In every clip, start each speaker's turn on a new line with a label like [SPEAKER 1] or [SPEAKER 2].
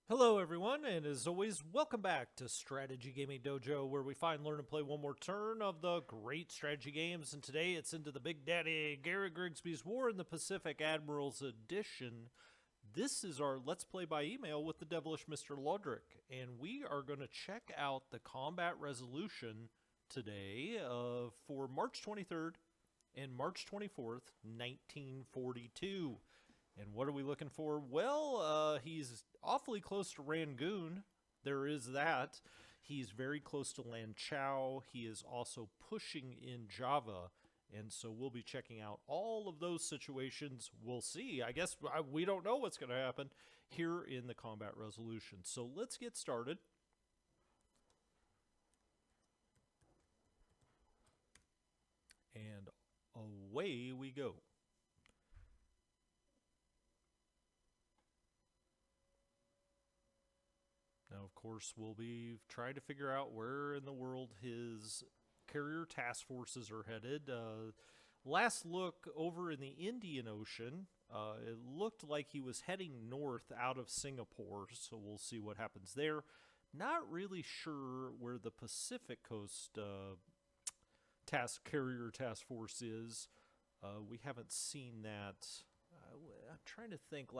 [SPEAKER 1] Hello, everyone, and as always, welcome back to Strategy Gaming Dojo, where we find, learn, and play one more turn of the great strategy games. And today it's into the Big Daddy Garrett Grigsby's War in the Pacific Admirals Edition. This is our Let's Play by email with the devilish Mr. Lodrick, and we are going to check out the combat resolution today for March 23rd and March 24th, 1942. And what are we looking for? Well, he's awfully close to Rangoon. There is that. He's very close to Lanchao. He is also pushing in Java. And so we'll be checking out all of those situations. We'll see. I guess we don't know what's going to happen here in the combat resolution. So let's get started. And away we go. Now, of course, we'll be trying to figure out where in the world his carrier task forces are headed. Last look over in the Indian Ocean, it looked like he was heading north out of Singapore, so we'll see what happens there. Not really sure where the Pacific Coast carrier task force is. We haven't seen that. I'm trying to think.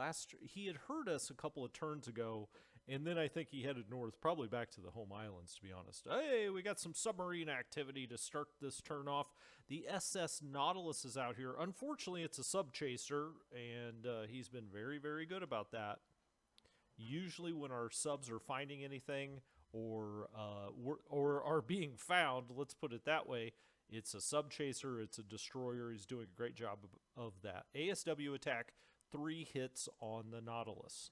[SPEAKER 1] He had heard us a couple of turns ago, and then I think he headed north, probably back to the home islands, to be honest. Hey, we got some submarine activity to start this turn off. The SS Nautilus is out here. Unfortunately, it's a sub-chaser, and he's been very, very good about that. Usually when our subs are finding anything or are being found, let's put it that way, it's a sub-chaser, it's a destroyer. He's doing a great job of that. ASW attack, 3 hits on the Nautilus.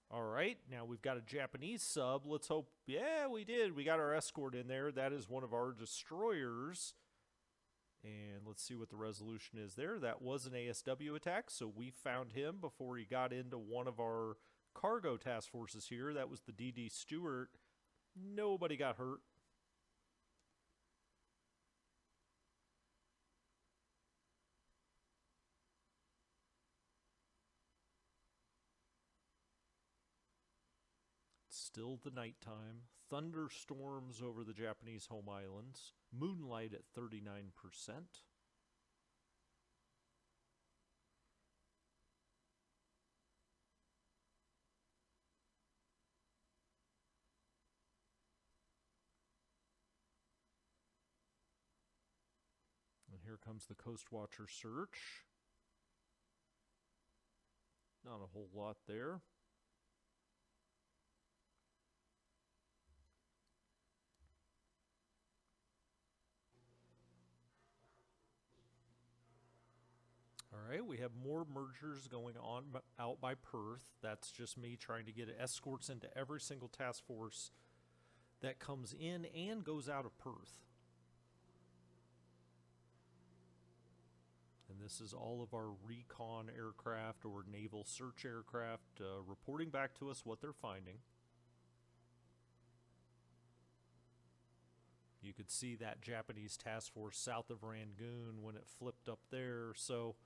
[SPEAKER 1] All right, now we've got a Japanese sub. Let's hope, yeah, we did. We got our escort in there. That is one of our destroyers. And let's see what the resolution is there. That was an ASW attack, so we found him before he got into one of our cargo task forces here. That was the DD Stewart. Nobody got hurt. Still the nighttime. Thunderstorms over the Japanese home islands. Moonlight at 39%. And here comes the Coast Watcher search. Not a whole lot there. All right, we have more mergers going on out by Perth. That's just me trying to get escorts into every single task force that comes in and goes out of Perth. And this is all of our recon aircraft or naval search aircraft reporting back to us what they're finding. You could see that Japanese task force south of Rangoon when it flipped up there. So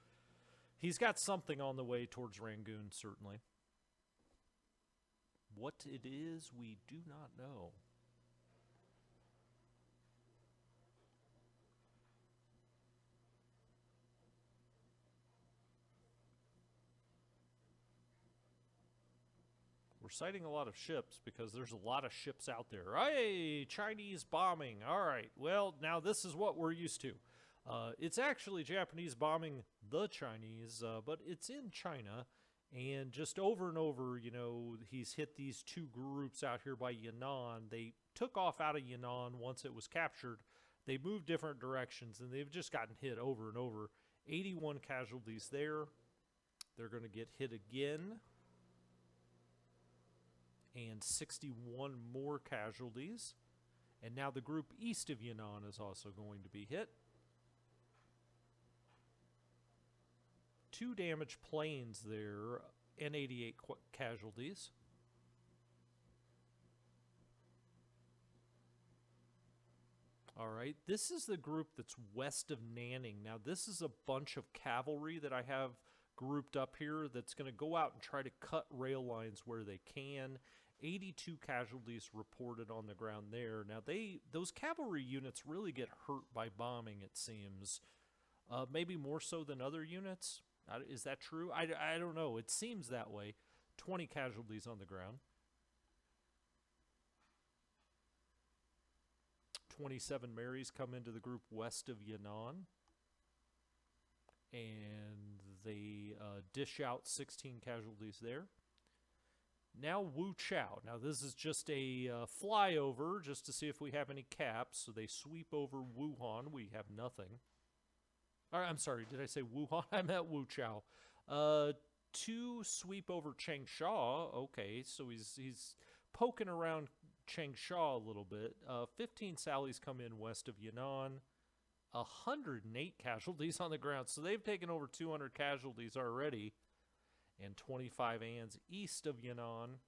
[SPEAKER 1] he's got something on the way towards Rangoon, certainly. What it is, we do not know. We're sighting a lot of ships because there's a lot of ships out there. Hey, Chinese bombing. All right, well, now this is what we're used to. It's actually Japanese bombing the Chinese, but it's in China. And just over and over, you know, he's hit these 2 groups out here by Yan'an. They took off out of Yan'an once it was captured. They moved different directions, and they've just gotten hit over and over. 81 casualties there. They're going to get hit again. And 61 more casualties. And now the group east of Yan'an is also going to be hit. 2 damaged planes there, and 88 casualties. All right, this is the group that's west of Nanning. Now, this is a bunch of cavalry that I have grouped up here that's going to go out and try to cut rail lines where they can. 82 casualties reported on the ground there. Now, those cavalry units really get hurt by bombing, it seems. Maybe more so than other units. Is that true? I don't know. It seems that way. 20 casualties on the ground. 27 Marys come into the group west of Yan'an. And they dish out 16 casualties there. Now Wu Chao. Now this is just a flyover just to see if we have any caps. So they sweep over Wuhan. We have nothing. I'm sorry, did I say Wuhan? I meant Wu Chao. 2 sweep over Changsha. Okay, so he's poking around Changsha a little bit. 15 sallies come in west of Yan'an. 108 casualties on the ground. So they've taken over 200 casualties already. And 25 Anns east of Yan'an.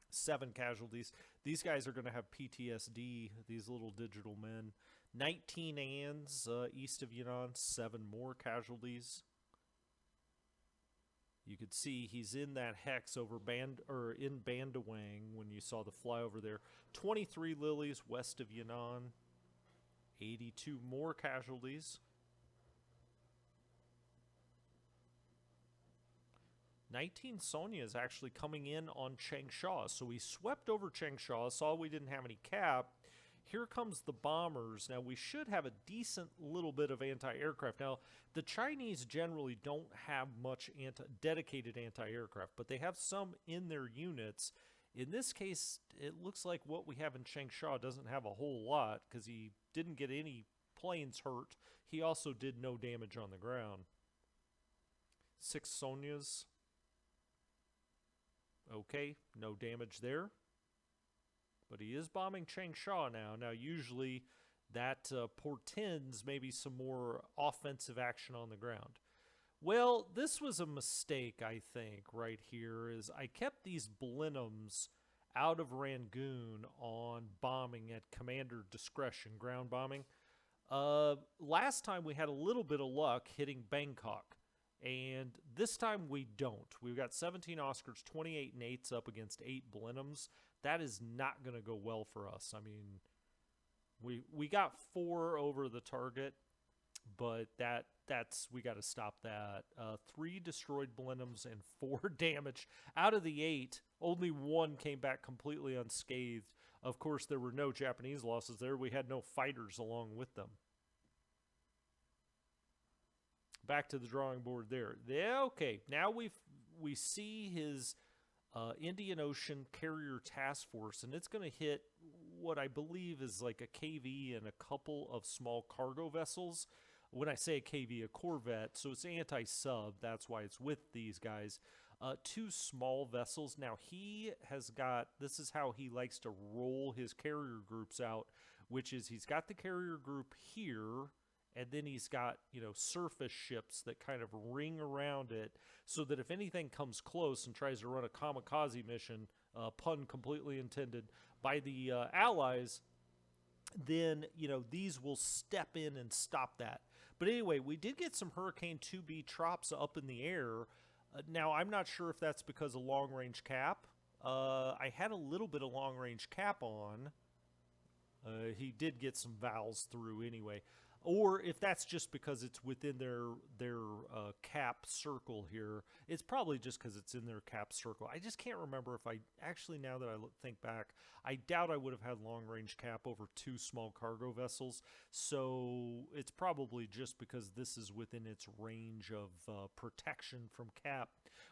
[SPEAKER 1] 7 casualties. These guys are going to have PTSD, these little digital men. 19 Anns east of Yan'an. 7 more casualties. You could see he's in that hex over in Bandung when you saw the flyover there. 23 Lilies west of Yan'an. 82 more casualties. 19 Sonia is actually coming in on Changsha. So we swept over Changsha, saw we didn't have any cap. Here comes the bombers. Now we should have a decent little bit of anti-aircraft. Now the Chinese generally don't have much dedicated anti-aircraft, but they have some in their units. In this case, it looks like what we have in Changsha doesn't have a whole lot because he didn't get any planes hurt. He also did no damage on the ground. 6 Sonias. Okay, no damage there. But he is bombing Changsha now. Now, usually that portends maybe some more offensive action on the ground. Well, this was a mistake, I think, right here, is I kept these Blenheims out of Rangoon on bombing at commander discretion, ground bombing. Last time we had a little bit of luck hitting Bangkok, and this time we don't. We've got 17 Oscars, 28 and 8s up against 8 Blenheims. That is not going to go well for us. I mean, we got 4 over the target, but we got to stop that. 3 destroyed Blenheims and 4 damaged. Out of the 8, only 1 came back completely unscathed. Of course, there were no Japanese losses there. We had no fighters along with them. Back to the drawing board there. Yeah, okay, now we see his Indian Ocean Carrier Task Force, and it's going to hit what I believe is like a KV and a couple of small cargo vessels. When I say a KV, a corvette, so it's anti-sub. That's why it's with these guys. 2 small vessels. Now, he has got, this is how he likes to roll his carrier groups out, which is he's got the carrier group here, and then he's got, surface ships that kind of ring around it so that if anything comes close and tries to run a kamikaze mission, pun completely intended, by the Allies, then, these will step in and stop that. But anyway, we did get some Hurricane 2B Trops up in the air. Now, I'm not sure if that's because of long-range cap. I had a little bit of long-range cap on. He did get some vowels through anyway. Or if that's just because it's within their cap circle here. It's probably just because it's in their cap circle. I just can't remember if now that I think back, I doubt I would have had long-range cap over 2 small cargo vessels. So it's probably just because this is within its range of protection from cap.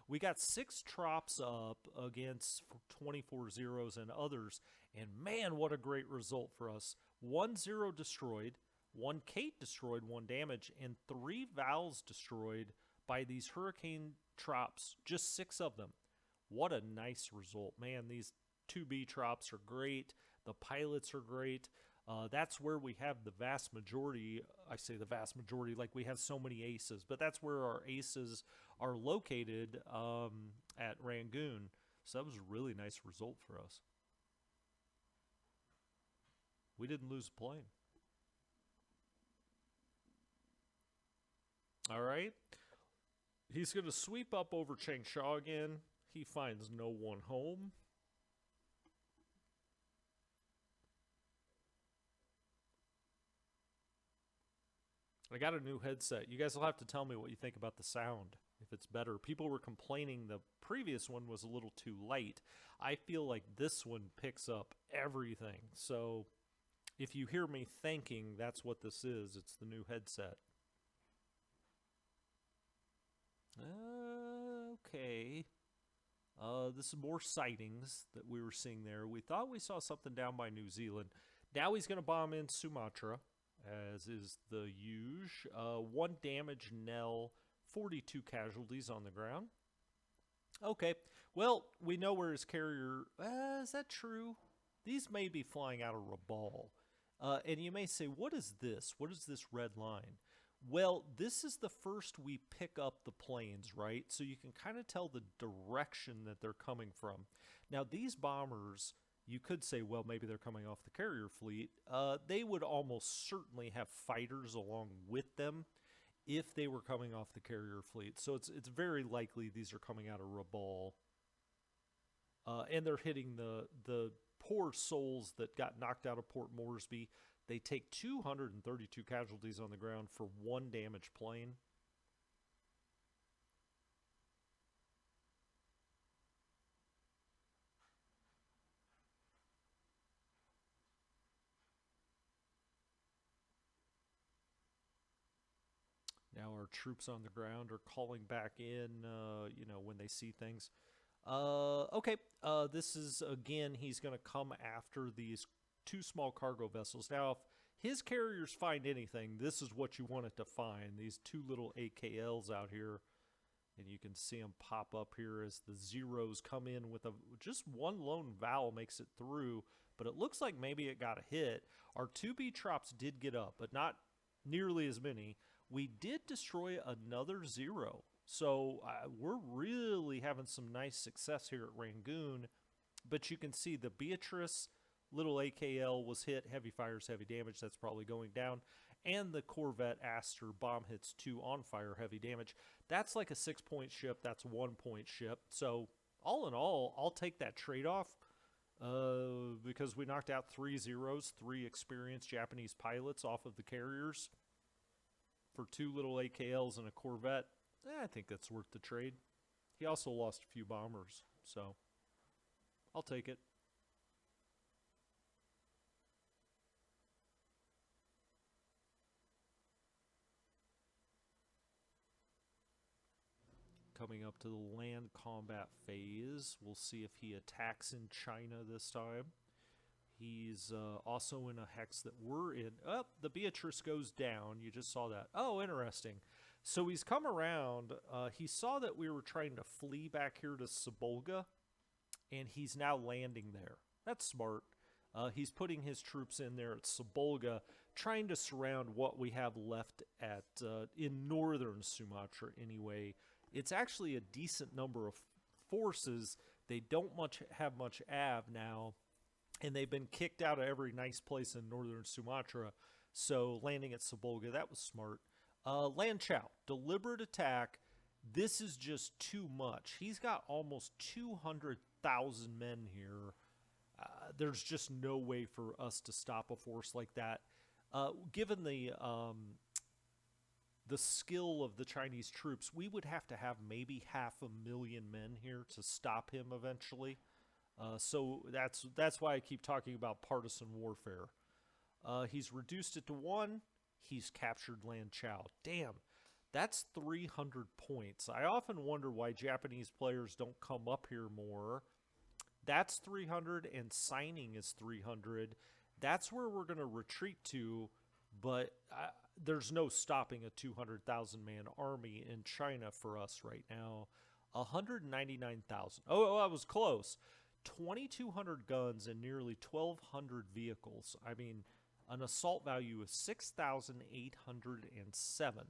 [SPEAKER 1] We got 6 Trops up against 24 Zeros and others. And man, what a great result for us. 1 Zero destroyed. 1 Kate destroyed, 1 damage, and 3 Vals destroyed by these Hurricane Trops, just 6 of them. What a nice result. Man, these 2B Trops are great. The pilots are great. That's where we have the vast majority. I say the vast majority like we have so many aces, but that's where our aces are located at Rangoon. So that was a really nice result for us. We didn't lose a plane. All right. He's going to sweep up over Changsha again. He finds no one home. I got a new headset. You guys will have to tell me what you think about the sound, if it's better. People were complaining the previous one was a little too light. I feel like this one picks up everything. So if you hear me thinking, that's what this is. It's the new headset. Okay. This is more sightings that we were seeing there. We thought we saw something down by New Zealand. Now he's going to bomb in Sumatra, as is the huge. 1 damage Nell, 42 casualties on the ground. Okay, well, we know where his carrier... is that true? These may be flying out of Rabaul. And you may say, what is this? What is this red line? Well, this is the first we pick up the planes, right? So you can kind of tell the direction that they're coming from. Now, these bombers, you could say, well, maybe they're coming off the carrier fleet. They would almost certainly have fighters along with them if they were coming off the carrier fleet. So it's very likely these are coming out of Rabaul. And they're hitting the poor souls that got knocked out of Port Moresby. They take 232 casualties on the ground for 1 damaged plane. Now our troops on the ground are calling back in, when they see things. Okay, this is, again, he's going to come after these 2 small cargo vessels. Now, if his carriers find anything, this is what you want it to find. These 2 little AKLs out here. And you can see them pop up here as the zeros come in with just 1 lone Val makes it through. But it looks like maybe it got a hit. Our 2B Trops did get up, but not nearly as many. We did destroy another 0. So we're really having some nice success here at Rangoon. But you can see the Beatrice... Little AKL was hit, heavy fires, heavy damage, that's probably going down. And the Corvette Aster bomb hits 2 on fire, heavy damage. That's like a 6-point ship, that's a 1-point ship. So all in all, I'll take that trade-off because we knocked out 3 zeros, 3 experienced Japanese pilots off of the carriers for 2 little AKLs and a Corvette. I think that's worth the trade. He also lost a few bombers, so I'll take it. Coming up to the land combat phase. We'll see if he attacks in China this time. He's also in a hex that we're in. Oh, the Beatrice goes down. You just saw that. Oh, interesting. So he's come around. He saw that we were trying to flee back here to Sabolga, and he's now landing there. That's smart. He's putting his troops in there at Sabolga, trying to surround what we have left at in northern Sumatra anyway. It's actually a decent number of forces. They don't have much AV now, and they've been kicked out of every nice place in northern Sumatra. So landing at Sabolga, that was smart. Lan Chao, deliberate attack. This is just too much. He's got almost 200,000 men here. There's just no way for us to stop a force like that. Given the skill of the Chinese troops, we would have to have maybe 500,000 men here to stop him eventually. So that's why I keep talking about partisan warfare. He's reduced it to 1. He's captured Lan Chao. Damn, that's 300 points. I often wonder why Japanese players don't come up here more. That's 300, and signing is 300. That's where we're going to retreat to, but there's no stopping a 200,000-man army in China for us right now. 199,000. Oh, I was close. 2,200 guns and nearly 1,200 vehicles. I mean, an assault value of 6,807.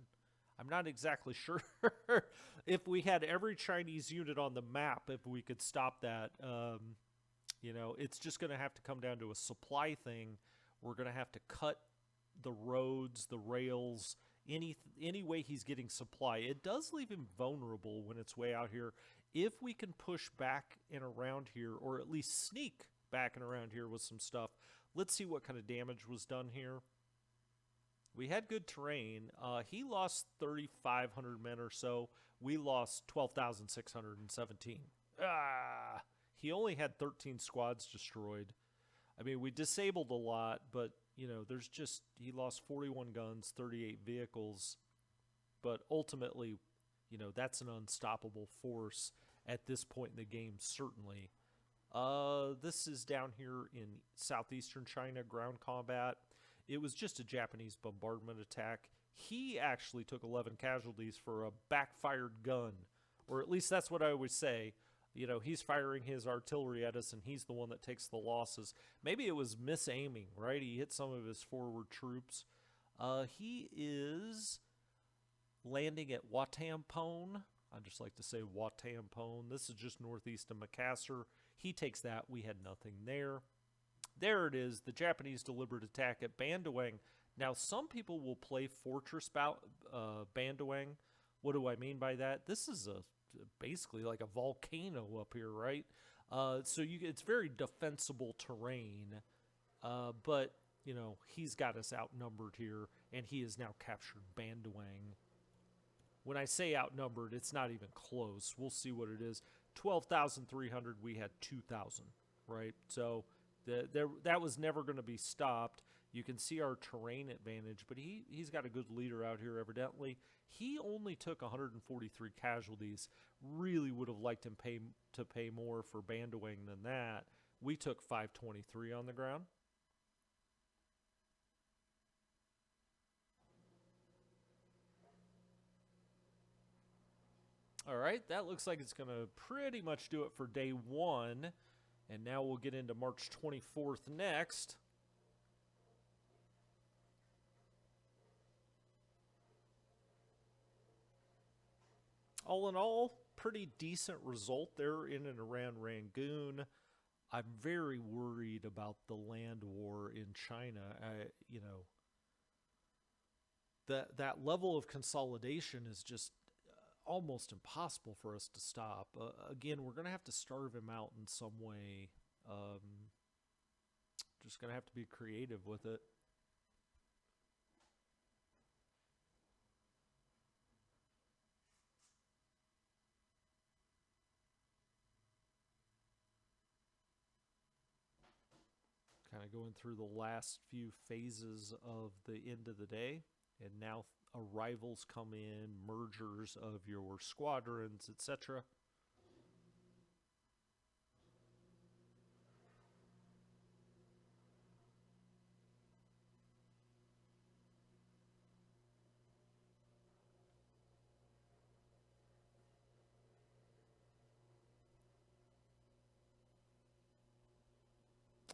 [SPEAKER 1] I'm not exactly sure if we had every Chinese unit on the map, if we could stop that. It's just going to have to come down to a supply thing. We're going to have to cut the roads, the rails any way he's getting supply. It does leave him vulnerable when it's way out here. If we can push back and around here, or at least sneak back and around here with some stuff, let's see what kind of damage was done here. We had good terrain. He lost 3,500 men or so. We lost 12,617. He only had 13 squads destroyed. I mean, we disabled a lot, but, you know, there's just, he lost 41 guns, 38 vehicles. But ultimately, you know, that's an unstoppable force at this point in the game, certainly. This is down here in southeastern China, ground combat. It was just a Japanese bombardment attack. He actually took 11 casualties for a backfired gun, or at least that's what I always say. You know, he's firing his artillery at us, and he's the one that takes the losses. Maybe it was misaiming, right? He hit some of his forward troops. He is landing at Watampone. I just like to say Watampone. This is just northeast of Makassar. He takes that. We had nothing there. There it is, the Japanese deliberate attack at Bandung. Now, some people will play Fortress Bandung. What do I mean by that? This is basically like a volcano up here, right? So it's very defensible terrain. But, you know, he's got us outnumbered here, and he has now captured Bandung. When I say outnumbered, it's not even close. We'll see what it is. 12,300, we had 2,000, right? So that was never going to be stopped. You can see our terrain advantage, but he's got a good leader out here, evidently. He only took 143 casualties. Really would have liked him to pay more for Bandung than that. We took 523 on the ground. All right, that looks like it's going to pretty much do it for day one. And now we'll get into March 24th next. All in all, pretty decent result there in and around Rangoon. I'm very worried about the land war in China. You know, that level of consolidation is just almost impossible for us to stop. Again, we're going to have to starve him out in some way. Just going to have to be creative with it. Kind of going through the last few phases of the end of the day, and now arrivals come in, mergers of your squadrons, etc.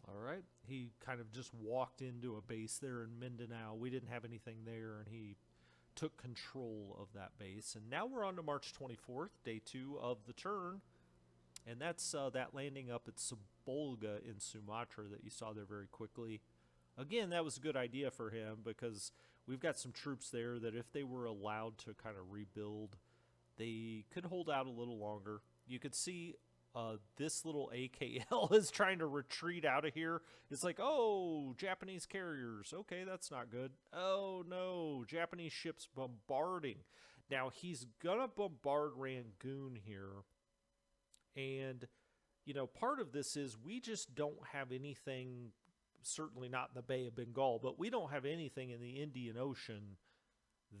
[SPEAKER 1] All right. He kind of just walked into a base there in Mindanao. We didn't have anything there, and he took control of that base. And now we're on to March 24th, day 2 of the turn. And that's that landing up at Sabolga in Sumatra that you saw there very quickly. Again, that was a good idea for him because we've got some troops there that if they were allowed to kind of rebuild, they could hold out a little longer. You could see this little AKL is trying to retreat out of here. It's like, oh, Japanese carriers. Okay, that's not good. Oh, no, Japanese ships bombarding. Now, he's going to bombard Rangoon here. And, you know, part of this is we just don't have anything, certainly not in the Bay of Bengal, but we don't have anything in the Indian Ocean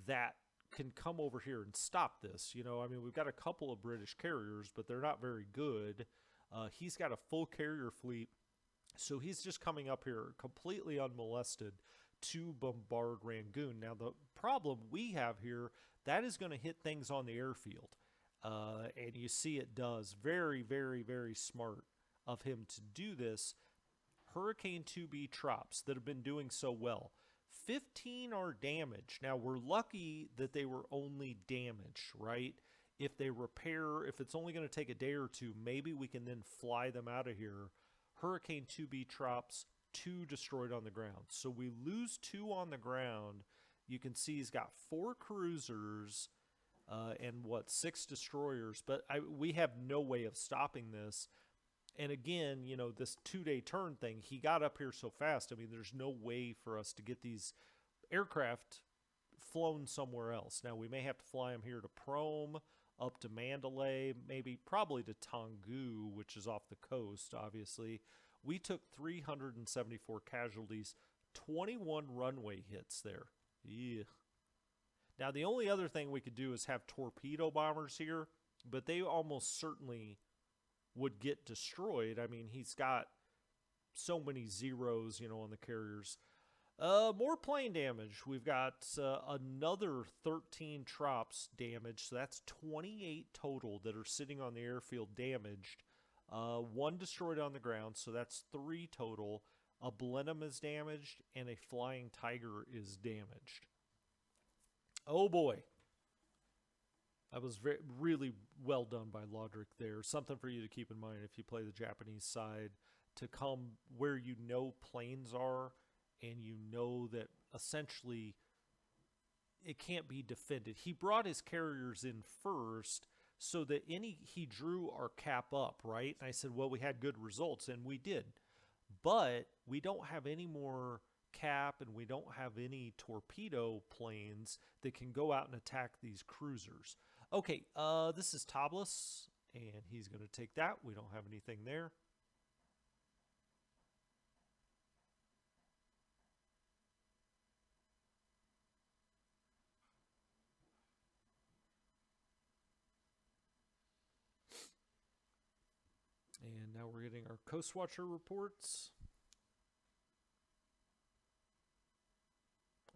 [SPEAKER 1] that can come over here and stop this. You know, I mean, we've got a couple of British carriers, but they're not very good. He's got a full carrier fleet, so he's just coming up here completely unmolested to bombard Rangoon. Now, the problem we have here, that is going to hit things on the airfield. And you see it does. Very, very, very smart of him to do this. Hurricane 2B traps that have been doing so well. 15 are damaged. Now, we're lucky that they were only damaged, right? If they repair, if it's only going to take a day or two, maybe we can then fly them out of here. Hurricane 2B traps, 2 destroyed on the ground. So we lose 2 on the ground. You can see he's got 4 cruisers and 6 destroyers, but we have no way of stopping this. And again, this 2-day turn thing, he got up here so fast. I mean, there's no way for us to get these aircraft flown somewhere else. Now, we may have to fly them here to Prome, up to Mandalay, probably to Tanggu, which is off the coast, obviously. We took 374 casualties, 21 runway hits there. Yeah. Now, the only other thing we could do is have torpedo bombers here, but they almost certainly would get destroyed. I mean, he's got so many zeros, on the carriers. More plane damage. We've got another 13 trops damaged, so that's 28 total that are sitting on the airfield damaged. 1 destroyed on the ground, so that's 3 total. A Blenheim is damaged, and a Flying Tiger is damaged. Oh boy. That was really well done by Lodrick there. Something for you to keep in mind if you play the Japanese side, to come where planes are, and that essentially it can't be defended. He brought his carriers in first so that he drew our cap up, right? And I said, well, we had good results, and we did. But we don't have any more cap, and we don't have any torpedo planes that can go out and attack these cruisers. Okay, this is Tablas, and he's going to take that. We don't have anything there. And now we're getting our Coast Watcher reports.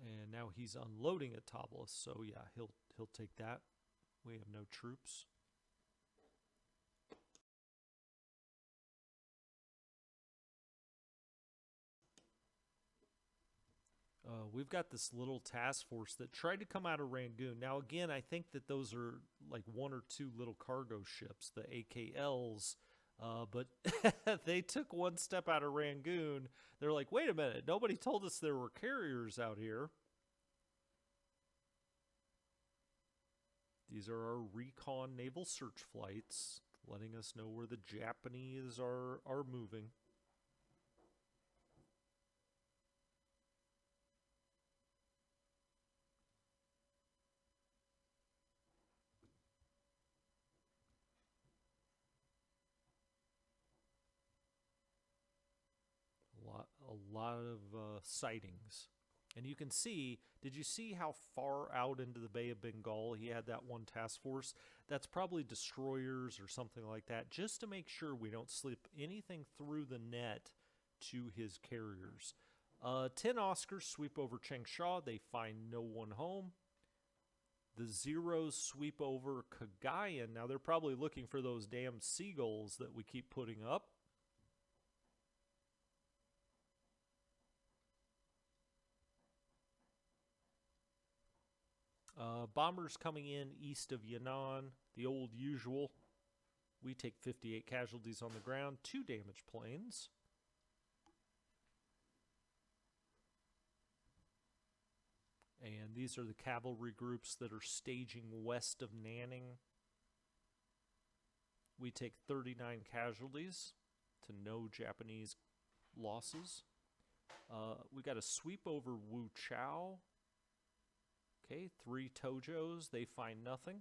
[SPEAKER 1] And now he's unloading at Tablas, so yeah, he'll take that. We have no troops. We've got this little task force that tried to come out of Rangoon. Now, again, I think that those are like 1 or 2 little cargo ships, the AKLs, but they took 1 step out of Rangoon. They're like, wait a minute, nobody told us there were carriers out here. These are our recon naval search flights, letting us know where the Japanese are moving. A lot of sightings. And you can see, did you see how far out into the Bay of Bengal he had that 1 task force? That's probably destroyers or something like that, just to make sure we don't slip anything through the net to his carriers. 10 Oscars sweep over Changsha. They find no one home. The Zeros sweep over Cagayan. Now they're probably looking for those damn seagulls that we keep putting up. Bombers coming in east of Yan'an, the old usual. We take 58 casualties on the ground, 2 damaged planes. And these are the cavalry groups that are staging west of Nanning. We take 39 casualties to no Japanese losses. We got a sweep over Wu Chao. Okay, 3 Tojos. They find nothing.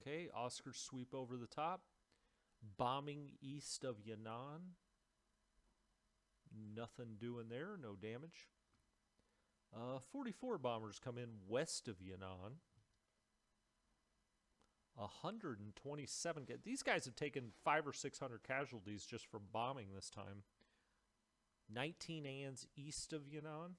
[SPEAKER 1] Okay, Oscars sweep over the top. Bombing east of Yan'an. Nothing doing there, no damage. 44 bombers come in west of Yan'an. 127. These guys have taken 500 or 600 casualties just from bombing this time. 19 ANs east of Yan'an.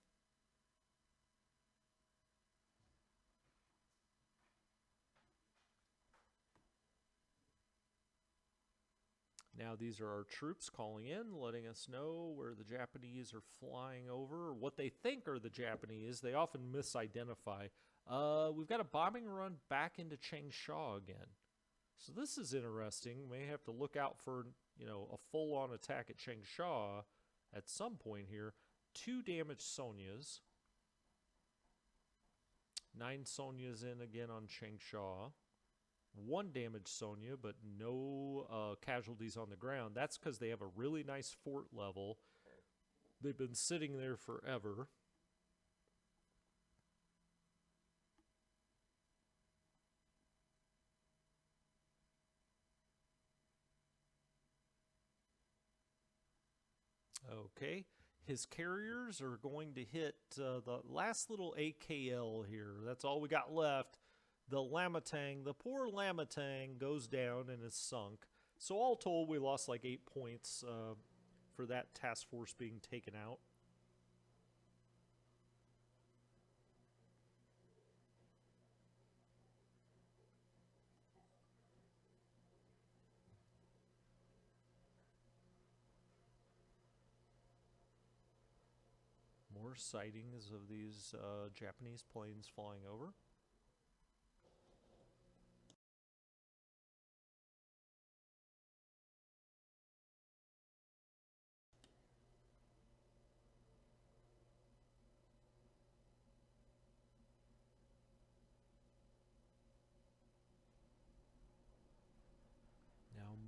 [SPEAKER 1] Now these are our troops calling in, letting us know where the Japanese are flying over, or what they think are the Japanese. They often misidentify. We've got a bombing run back into Changsha again. So this is interesting. May have to look out for, a full-on attack at Changsha at some point here. 2 damaged Sonias. 9 Sonias in again on Changsha. 1 damaged Sonia, but no casualties on the ground. That's because they have a really nice fort level. They've been sitting there forever. Okay, his carriers are going to hit the last little AKL here. That's all we got left. The Lamatang, the poor Lamatang goes down and is sunk. So all told, we lost like 8 points for that task force being taken out. More sightings of these Japanese planes flying over.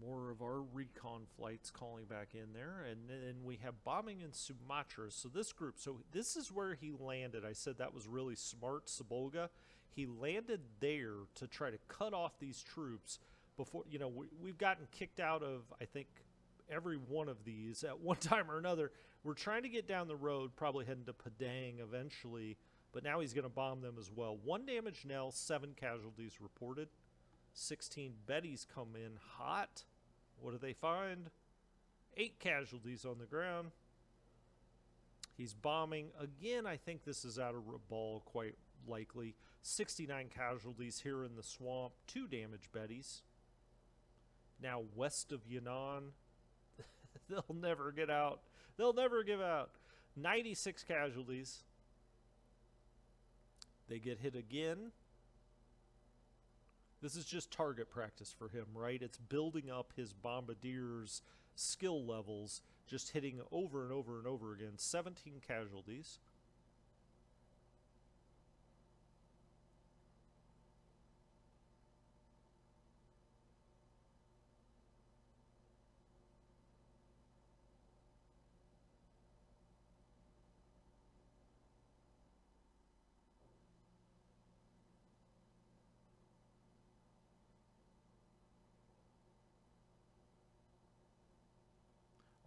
[SPEAKER 1] More of our recon flights calling back in there, and then we have bombing in Sumatra. So this is where he landed. I said that was really smart, Sabolga. He landed there to try to cut off these troops before, we've gotten kicked out of, I think, every one of these at one time or another. We're trying to get down the road, probably heading to Padang eventually, but now he's going to bomb them as well. 1 damaged Nell, 7 casualties reported. 16 Bettys come in hot. What do they find? 8 casualties on the ground. He's bombing. Again, I think this is out of Rabal, quite likely. 69 casualties here in the swamp. 2 damaged Bettys. Now west of Yan'an. They'll never get out. They'll never give out. 96 casualties. They get hit again. This is just target practice for him, right? It's building up his bombardiers' skill levels, just hitting over and over and over again. 17 casualties.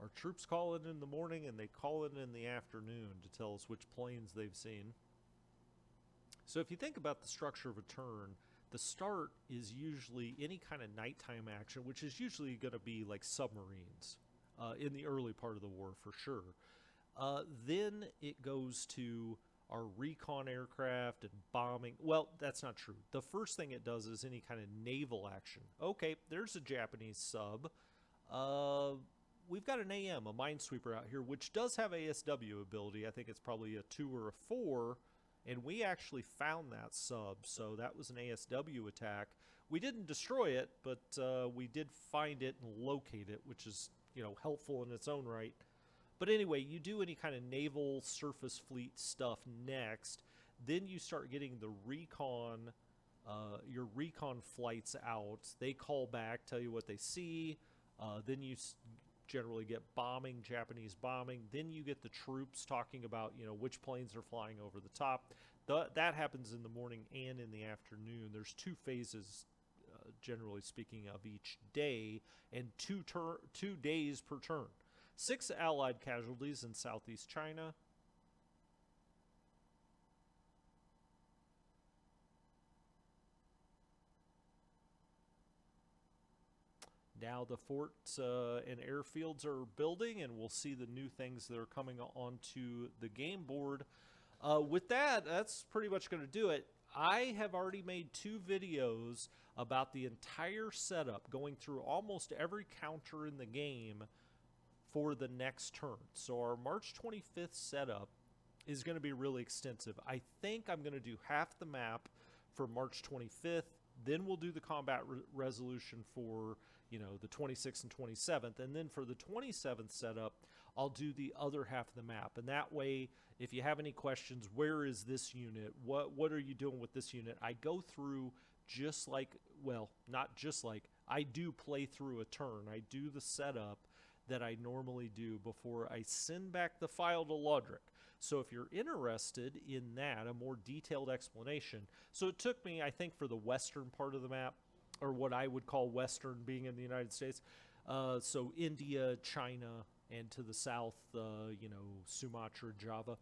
[SPEAKER 1] Our troops call it in the morning and they call it in the afternoon to tell us which planes they've seen. So if you think about the structure of a turn, the start is usually any kind of nighttime action, which is usually going to be like submarines in the early part of the war for sure. Then it goes to our recon aircraft and bombing. Well, that's not true. The first thing it does is any kind of naval action. Okay, there's a Japanese sub. We've got an AM, a minesweeper out here, which does have ASW ability. I think it's probably a 2 or a 4, and we actually found that sub, so that was an ASW attack. We didn't destroy it, but we did find it and locate it, which is, helpful in its own right. But anyway, you do any kind of naval surface fleet stuff next, then you start getting the recon, your recon flights out. They call back, tell you what they see, then you generally get bombing, Japanese bombing. Then you get the troops talking about, which planes are flying over the top. That happens in the morning and in the afternoon. There's 2 phases, generally speaking, of each day, and 2 days per turn. 6 Allied casualties in southeast China. Now the forts and airfields are building, and we'll see the new things that are coming onto the game board. With that, that's pretty much going to do it. I have already made 2 videos about the entire setup, going through almost every counter in the game for the next turn. So our March 25th setup is going to be really extensive. I think I'm going to do half the map for March 25th, Then we'll do the combat resolution for, the 26th and 27th. And then for the 27th setup, I'll do the other half of the map. And that way, if you have any questions, where is this unit? What are you doing with this unit? I go through just like, well, not just like, I do play through a turn. I do the setup that I normally do before I send back the file to Lodric. So if you're interested in that, a more detailed explanation. So it took me, I think, for the western part of the map, or what I would call western being in the United States, so India, China, and to the south, Sumatra, Java.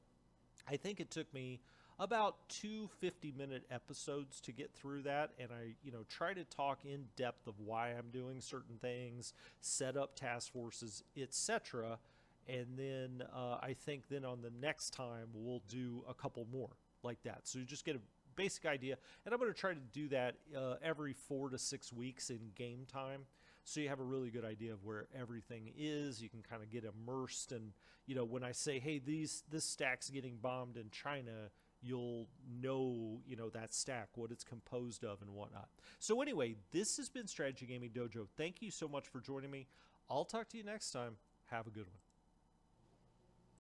[SPEAKER 1] I think it took me about 2 50-minute episodes to get through that, and I try to talk in depth of why I'm doing certain things, set up task forces, etc. And then I think then on the next time we'll do a couple more like that, so you just get a basic idea. And I'm going to try to do that every 4 to 6 weeks in game time, so you have a really good idea of where everything is. You can kind of get immersed, and when I say, hey, this stack's getting bombed in China, you'll know, that stack, what it's composed of and whatnot. So anyway, this has been Strategy Gaming Dojo. Thank you so much for joining me. I'll talk to you next time. Have a good one.